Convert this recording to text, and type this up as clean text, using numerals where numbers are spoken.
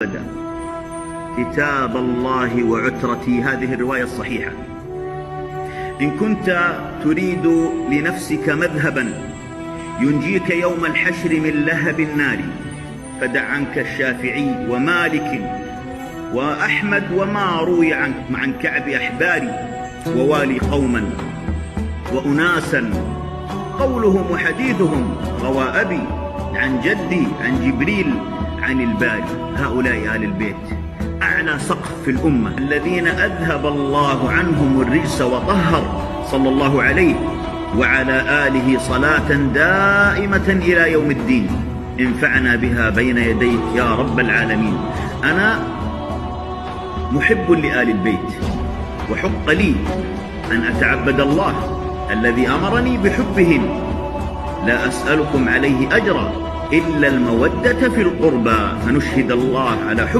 أبدا. كتاب الله وعترتي، هذه الرواية الصحيحة. إن كنت تريد لنفسك مذهبا ينجيك يوم الحشر من لهب النار فدع عنك الشافعي ومالك وأحمد وما روي عن كعب أحباري، ووالي قوما وأناسا قولهم وحديثهم روى أبي عن جدي عن جبريل عن الباري. هؤلاء آل البيت أعلى سقف في الأمة الذين أذهب الله عنهم الرجس وطهر صلى الله عليه وعلى آله صلاة دائمة إلى يوم الدين. انفعنا بها بين يديك يا رب العالمين. أنا محب لآل البيت، وحق لي أن أتعبد الله الذي أمرني بحبهم. لا أسألكم عليه أجرا إلا المودة في القربى، فنشهد الله على حب